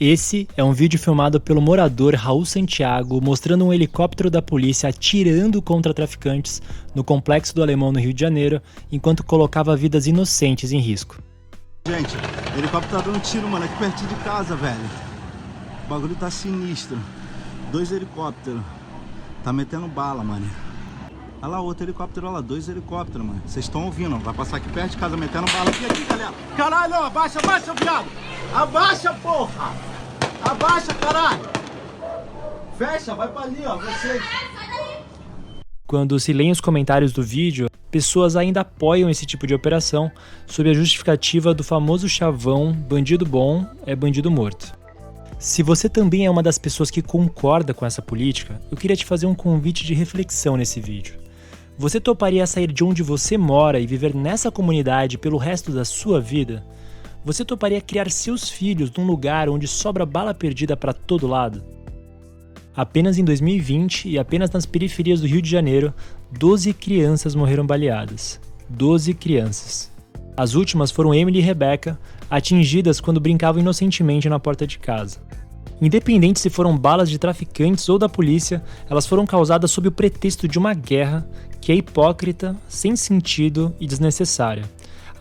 Esse é um vídeo filmado pelo morador Raul Santiago mostrando um helicóptero da polícia atirando contra traficantes no Complexo do Alemão, no Rio de Janeiro, enquanto colocava vidas inocentes em risco. Gente, o helicóptero tá dando tiro, mano, aqui pertinho de casa, velho. O bagulho tá sinistro. 2 helicópteros. Tá metendo bala, mano. Olha lá, outro helicóptero, olha lá, 2 helicópteros, mano. Vocês estão ouvindo, vai passar aqui perto de casa metendo bala. Aqui, galera. Caralho, abaixa, viado. Abaixa, porra. Abaixa, caralho. Fecha, vai pra ali, ó, vocês. Quando se leem os comentários do vídeo, pessoas ainda apoiam esse tipo de operação sob a justificativa do famoso chavão bandido bom é bandido morto. Se você também é uma das pessoas que concorda com essa política, eu queria te fazer um convite de reflexão nesse vídeo. Você toparia sair de onde você mora e viver nessa comunidade pelo resto da sua vida? Você toparia criar seus filhos num lugar onde sobra bala perdida para todo lado? Apenas em 2020 e apenas nas periferias do Rio de Janeiro, 12 crianças morreram baleadas. 12 crianças. As últimas foram Emily e Rebecca, atingidas quando brincavam inocentemente na porta de casa. Independente se foram balas de traficantes ou da polícia, elas foram causadas sob o pretexto de uma guerra que é hipócrita, sem sentido e desnecessária.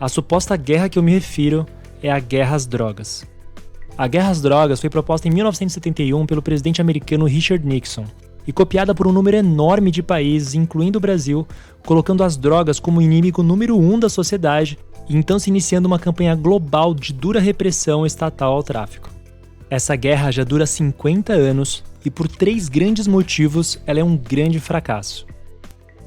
A suposta guerra que eu me refiro é a guerra às drogas. A guerra às drogas foi proposta em 1971 pelo presidente americano Richard Nixon e copiada por um número enorme de países, incluindo o Brasil, colocando as drogas como o inimigo número 1 da sociedade e então se iniciando uma campanha global de dura repressão estatal ao tráfico. Essa guerra já dura 50 anos e por 3 grandes motivos ela é um grande fracasso.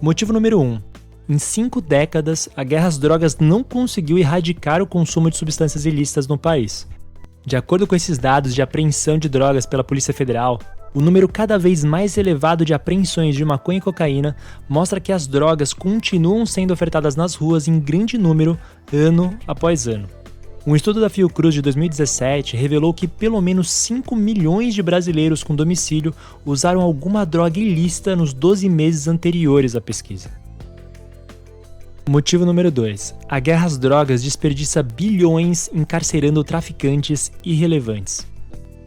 Motivo número 1. Em 5 décadas, a guerra às drogas não conseguiu erradicar o consumo de substâncias ilícitas no país. De acordo com esses dados de apreensão de drogas pela Polícia Federal, o número cada vez mais elevado de apreensões de maconha e cocaína mostra que as drogas continuam sendo ofertadas nas ruas em grande número, ano após ano. Um estudo da Fiocruz de 2017 revelou que pelo menos 5 milhões de brasileiros com domicílio usaram alguma droga ilícita nos 12 meses anteriores à pesquisa. Motivo número 2. A guerra às drogas desperdiça bilhões encarcerando traficantes irrelevantes.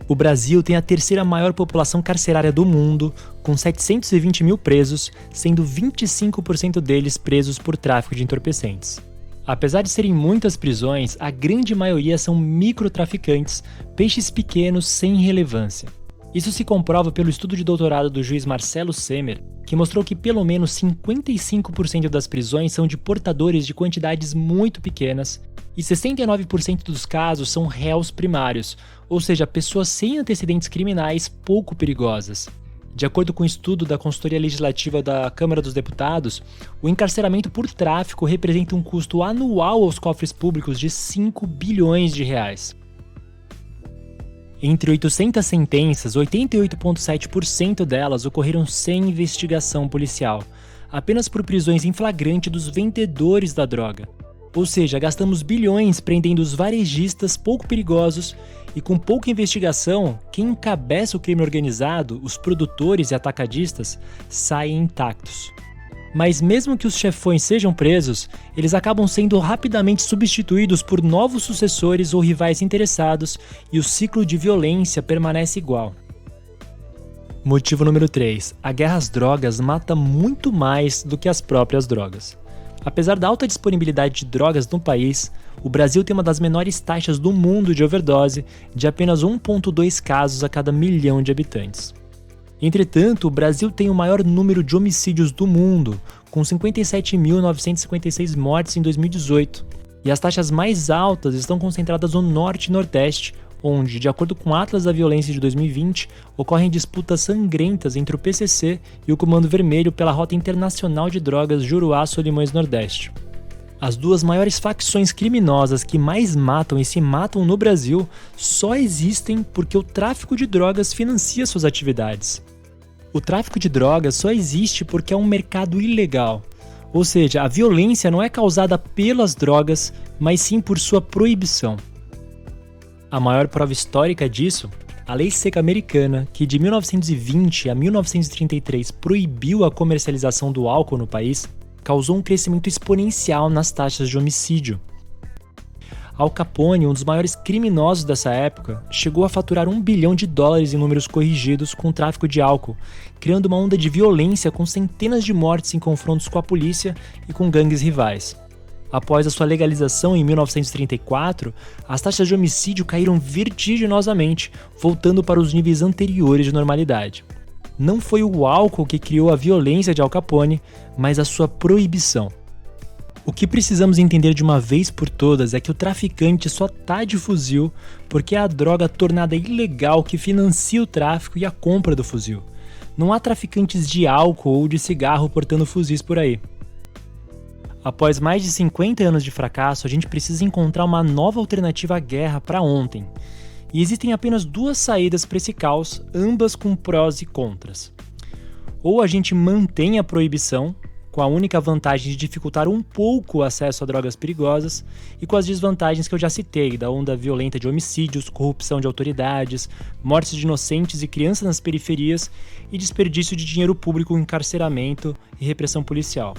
O Brasil tem a 3ª maior população carcerária do mundo, com 720 mil presos, sendo 25% deles presos por tráfico de entorpecentes. Apesar de serem muitas prisões, a grande maioria são microtraficantes, peixes pequenos sem relevância. Isso se comprova pelo estudo de doutorado do juiz Marcelo Semer, que mostrou que pelo menos 55% das prisões são de portadores de quantidades muito pequenas e 69% dos casos são réus primários, ou seja, pessoas sem antecedentes criminais pouco perigosas. De acordo com o estudo da Consultoria Legislativa da Câmara dos Deputados, o encarceramento por tráfico representa um custo anual aos cofres públicos de 5 bilhões de reais. Entre 800 sentenças, 88,7% delas ocorreram sem investigação policial, apenas por prisões em flagrante dos vendedores da droga. Ou seja, gastamos bilhões prendendo os varejistas pouco perigosos e com pouca investigação, quem encabeça o crime organizado, os produtores e atacadistas, saem intactos. Mas mesmo que os chefões sejam presos, eles acabam sendo rapidamente substituídos por novos sucessores ou rivais interessados e o ciclo de violência permanece igual. Motivo número 3. A guerra às drogas mata muito mais do que as próprias drogas. Apesar da alta disponibilidade de drogas no país, o Brasil tem uma das menores taxas do mundo de overdose, de apenas 1,2 casos a cada milhão de habitantes. Entretanto, o Brasil tem o maior número de homicídios do mundo, com 57.956 mortes em 2018, e as taxas mais altas estão concentradas no Norte e Nordeste, onde, de acordo com o Atlas da Violência de 2020, ocorrem disputas sangrentas entre o PCC e o Comando Vermelho pela Rota Internacional de Drogas Juruá-Solimões-Nordeste. As 2 maiores facções criminosas que mais matam e se matam no Brasil só existem porque o tráfico de drogas financia suas atividades. O tráfico de drogas só existe porque é um mercado ilegal, ou seja, a violência não é causada pelas drogas, mas sim por sua proibição. A maior prova histórica disso, a Lei Seca Americana, que de 1920 a 1933 proibiu a comercialização do álcool no país, causou um crescimento exponencial nas taxas de homicídio. Al Capone, um dos maiores criminosos dessa época, chegou a faturar $1 bilhão em números corrigidos com o tráfico de álcool, criando uma onda de violência com centenas de mortes em confrontos com a polícia e com gangues rivais. Após a sua legalização em 1934, as taxas de homicídio caíram vertiginosamente, voltando para os níveis anteriores de normalidade. Não foi o álcool que criou a violência de Al Capone, mas a sua proibição. O que precisamos entender de uma vez por todas é que o traficante só tá de fuzil porque é a droga tornada ilegal que financia o tráfico e a compra do fuzil. Não há traficantes de álcool ou de cigarro portando fuzis por aí. Após mais de 50 anos de fracasso, a gente precisa encontrar uma nova alternativa à guerra para ontem. E existem apenas duas saídas para esse caos, ambas com prós e contras. Ou a gente mantém a proibição, com a única vantagem de dificultar um pouco o acesso a drogas perigosas e com as desvantagens que eu já citei, da onda violenta de homicídios, corrupção de autoridades, mortes de inocentes e crianças nas periferias e desperdício de dinheiro público com encarceramento e repressão policial.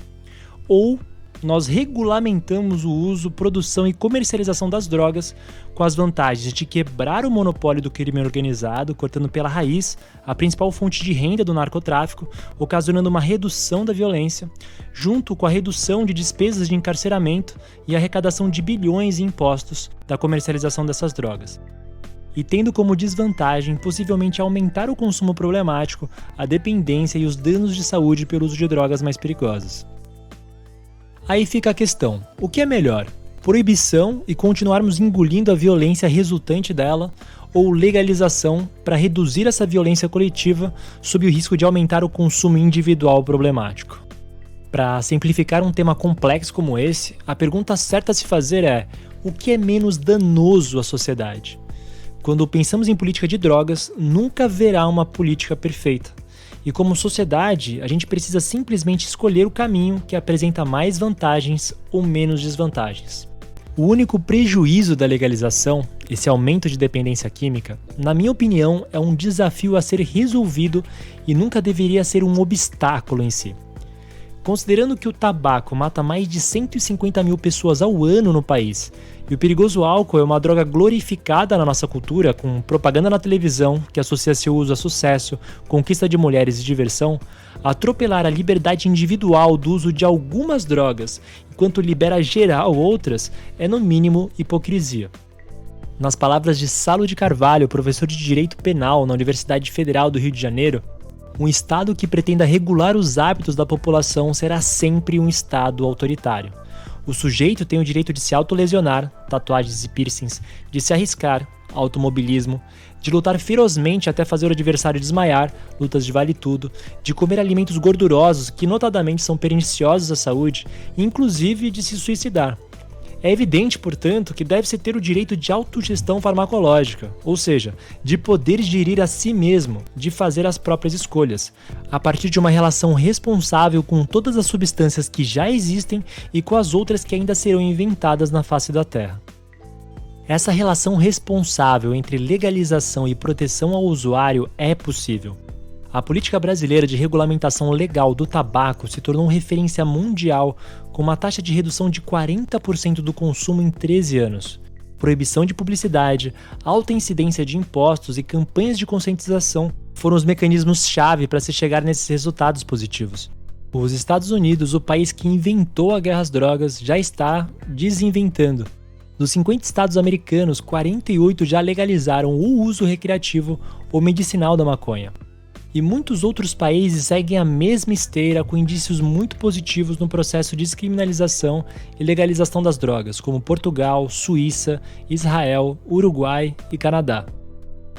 Ou nós regulamentamos o uso, produção e comercialização das drogas com as vantagens de quebrar o monopólio do crime organizado, cortando pela raiz a principal fonte de renda do narcotráfico, ocasionando uma redução da violência, junto com a redução de despesas de encarceramento e arrecadação de bilhões em impostos da comercialização dessas drogas. E tendo como desvantagem possivelmente aumentar o consumo problemático, a dependência e os danos de saúde pelo uso de drogas mais perigosas. Aí fica a questão, o que é melhor? Proibição e continuarmos engolindo a violência resultante dela, ou legalização para reduzir essa violência coletiva sob o risco de aumentar o consumo individual problemático? Para simplificar um tema complexo como esse, a pergunta certa a se fazer é: o que é menos danoso à sociedade? Quando pensamos em política de drogas, nunca haverá uma política perfeita. E como sociedade, a gente precisa simplesmente escolher o caminho que apresenta mais vantagens ou menos desvantagens. O único prejuízo da legalização, esse aumento de dependência química, na minha opinião, é um desafio a ser resolvido e nunca deveria ser um obstáculo em si. Considerando que o tabaco mata mais de 150 mil pessoas ao ano no país, e o perigoso álcool é uma droga glorificada na nossa cultura, com propaganda na televisão que associa seu uso a sucesso, conquista de mulheres e diversão, atropelar a liberdade individual do uso de algumas drogas, enquanto libera geral outras, é no mínimo hipocrisia. Nas palavras de Salo de Carvalho, professor de Direito Penal na Universidade Federal do Rio de Janeiro, um Estado que pretenda regular os hábitos da população será sempre um Estado autoritário. O sujeito tem o direito de se autolesionar, tatuagens e piercings, de se arriscar, automobilismo, de lutar ferozmente até fazer o adversário desmaiar, lutas de vale tudo, de comer alimentos gordurosos que notadamente são perniciosos à saúde, e inclusive de se suicidar. É evidente, portanto, que deve-se ter o direito de autogestão farmacológica, ou seja, de poder gerir a si mesmo, de fazer as próprias escolhas, a partir de uma relação responsável com todas as substâncias que já existem e com as outras que ainda serão inventadas na face da Terra. Essa relação responsável entre legalização e proteção ao usuário é possível. A política brasileira de regulamentação legal do tabaco se tornou referência mundial com uma taxa de redução de 40% do consumo em 13 anos. Proibição de publicidade, alta incidência de impostos e campanhas de conscientização foram os mecanismos-chave para se chegar nesses resultados positivos. Os Estados Unidos, o país que inventou a guerra às drogas, já está desinventando. Dos 50 estados americanos, 48 já legalizaram o uso recreativo ou medicinal da maconha. E muitos outros países seguem a mesma esteira com indícios muito positivos no processo de descriminalização e legalização das drogas, como Portugal, Suíça, Israel, Uruguai e Canadá.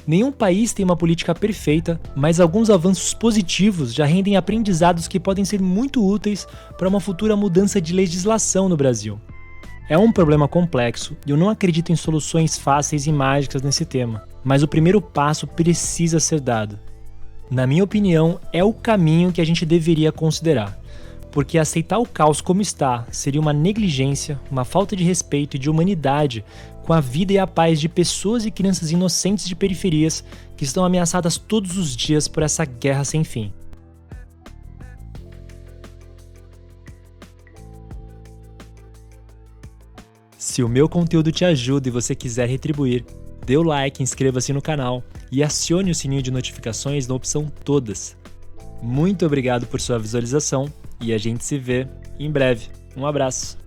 Nenhum país tem uma política perfeita, mas alguns avanços positivos já rendem aprendizados que podem ser muito úteis para uma futura mudança de legislação no Brasil. É um problema complexo e eu não acredito em soluções fáceis e mágicas nesse tema, mas o primeiro passo precisa ser dado. Na minha opinião, é o caminho que a gente deveria considerar, porque aceitar o caos como está seria uma negligência, uma falta de respeito e de humanidade com a vida e a paz de pessoas e crianças inocentes de periferias que estão ameaçadas todos os dias por essa guerra sem fim. Se o meu conteúdo te ajuda e você quiser retribuir, dê o like, inscreva-se no canal e acione o sininho de notificações na opção Todas. Muito obrigado por sua visualização e a gente se vê em breve. Um abraço!